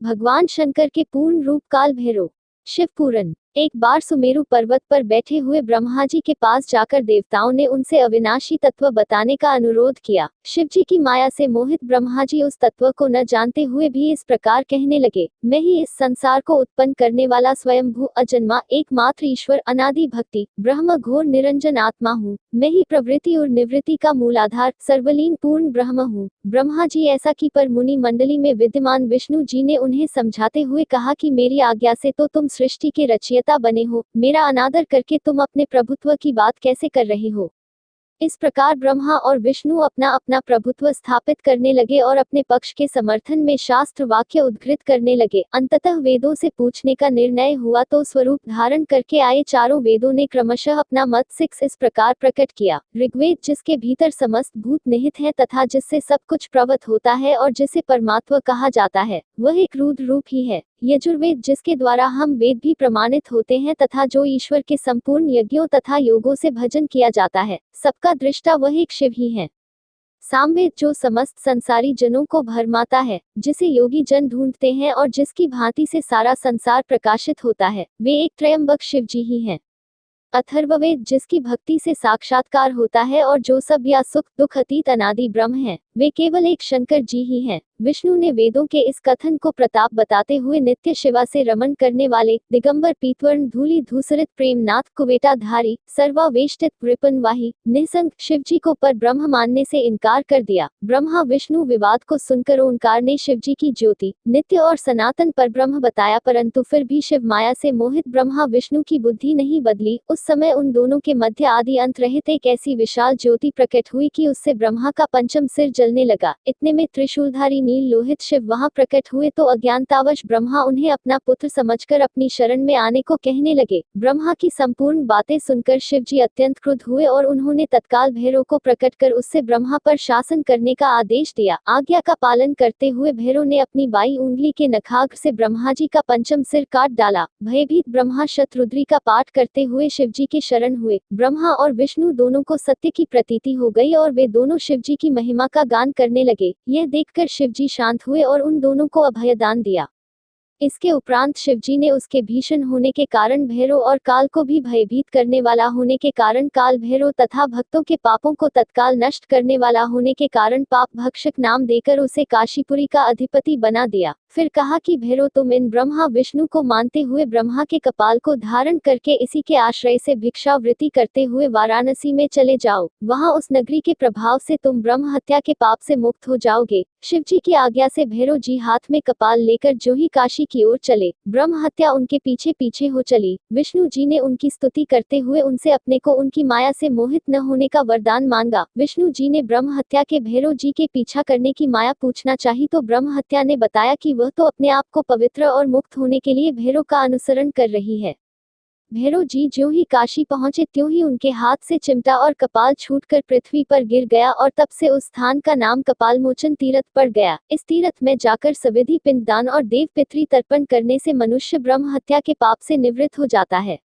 भगवान शंकर के पूर्ण रूप काल भैरव। शिव पुराण। एक बार सुमेरु पर्वत पर बैठे हुए ब्रह्मा जी के पास जाकर देवताओं ने उनसे अविनाशी तत्व बताने का अनुरोध किया। शिव जी की माया से मोहित ब्रह्मा जी उस तत्व को न जानते हुए भी इस प्रकार कहने लगे, मैं ही इस संसार को उत्पन्न करने वाला स्वयंभू अजन्मा एकमात्र ईश्वर अनादि भक्ति ब्रह्म घोर निरंजन आत्मा हूँ। मैं ही प्रवृत्ति और निवृत्ति का मूलाधार सर्वलीन पूर्ण ब्रह्म हूँ। ब्रह्मा जी ऐसा की पर मुनि मंडली में विद्यमान विष्णु जी ने उन्हें समझाते हुए कहा कि मेरी आज्ञा से तो तुम सृष्टि के रचयिता बने हो, मेरा अनादर करके तुम अपने प्रभुत्व की बात कैसे कर रहे हो। इस प्रकार ब्रह्मा और विष्णु अपना अपना प्रभुत्व स्थापित करने लगे और अपने पक्ष के समर्थन में शास्त्र वाक्य उद्धृत करने लगे। अंततः वेदों से पूछने का निर्णय हुआ तो स्वरूप धारण करके आए चारों वेदों ने क्रमशः अपना मत 6 इस प्रकार प्रकट किया। ऋग्वेद जिसके भीतर समस्त भूत निहित है तथा जिससे सब कुछ प्रवत होता है और जिसे परमात्मा कहा जाता है, वह एक रुद्र रूप ही है। यजुर्वेद जिसके द्वारा हम वेद भी प्रमाणित होते हैं तथा जो ईश्वर के संपूर्ण यज्ञों तथा योगों से भजन किया जाता है, सबका दृष्टा वह एक शिव ही है। सामवेद जो समस्त संसारी जनों को भरमाता है, जिसे योगी जन ढूंढते हैं और जिसकी भांति से सारा संसार प्रकाशित होता है, वे एक त्रयंबक शिव जी ही हैं। अथर्ववेद जिसकी भक्ति से साक्षात्कार होता है और जो सब या सुख दुख अतीत अनादि ब्रह्म है, वे केवल एक शंकर जी ही हैं। विष्णु ने वेदों के इस कथन को प्रताप बताते हुए नित्य शिवा से रमन करने वाले दिगंबर पीतवर्ण धूलि धूसरित प्रेमनाथ कुवेटाधारी सर्वावेष्टित कृपनवाही निसंग शिव जी को पर ब्रह्म मानने से इनकार कर दिया। ब्रह्मा विष्णु विवाद को सुनकर ओंकार ने शिव जी की ज्योति नित्य और सनातन पर ब्रह्म बताया, परंतु फिर भी शिव माया से मोहित ब्रह्मा विष्णु की बुद्धि नहीं बदली। उस समय उन दोनों के मध्य आदि अंत रहित एक ऐसी विशाल ज्योति प्रकट हुई कि उससे ब्रह्मा का पंचम सिर जलने लगा। इतने में त्रिशूलधारी नील लोहित शिव वहां प्रकट हुए तो अज्ञानतावश ब्रह्मा उन्हें अपना पुत्र समझकर अपनी शरण में आने को कहने लगे। ब्रह्मा की संपूर्ण बातें सुनकर शिव जी अत्यंत क्रुद्ध हुए और उन्होंने तत्काल भैरव को प्रकट कर उससे ब्रह्मा पर शासन करने का आदेश दिया। आज्ञा का पालन करते हुए भैरव ने अपनी बाई उंगली के नखाग्र से ब्रह्मा जी का पंचम सिर काट डाला। भयभीत ब्रह्मा शतरुद्री का पाठ करते हुए शिव जी के शरण हुए। ब्रह्मा और विष्णु दोनों को सत्य की प्रतीति हो गई और वे दोनों शिव जी की महिमा का गान करने लगे। यह देखकर शिव जी शांत हुए और उन दोनों को अभयदान दिया। इसके उपरांत शिवजी ने उसके भीषण होने के कारण भैरव और काल को भी भयभीत करने वाला होने के कारण काल भैरव तथा भक्तों के पापों को तत्काल नष्ट करने वाला होने के कारण पाप भक्षक नाम देकर उसे काशीपुरी का अधिपति बना दिया। फिर कहा कि भैरव तुम इन ब्रह्मा विष्णु को मानते हुए ब्रह्मा के कपाल को धारण करके इसी के आश्रय से भिक्षावृत्ति करते हुए वाराणसी में चले जाओ। वहां उस नगरी के प्रभाव से तुम ब्रह्म हत्या के पाप से मुक्त हो जाओगे। शिवजी की आज्ञा से भैरव जी हाथ में कपाल लेकर जो ही काशी की ओर चले, ब्रह्म हत्या उनके पीछे पीछे हो चली। विष्णु जी ने उनकी स्तुति करते हुए उनसे अपने को उनकी माया से मोहित न होने का वरदान मांगा। विष्णु जी ने ब्रह्म हत्या के भैरव जी के पीछा करने की माया पूछना चाही तो ब्रह्म हत्या ने बताया कि वह तो अपने आप को पवित्र और मुक्त होने के लिए भैरव का अनुसरण कर रही है। भैरव जी ज्यों ही काशी पहुंचे त्यों ही उनके हाथ से चिमटा और कपाल छूटकर पृथ्वी पर गिर गया और तब से उस स्थान का नाम कपालमोचन तीर्थ पड़ गया। इस तीर्थ में जाकर सविधि पिंडदान और देव पितृ तर्पण करने से मनुष्य ब्रह्म हत्या के पाप से निवृत्त हो जाता है।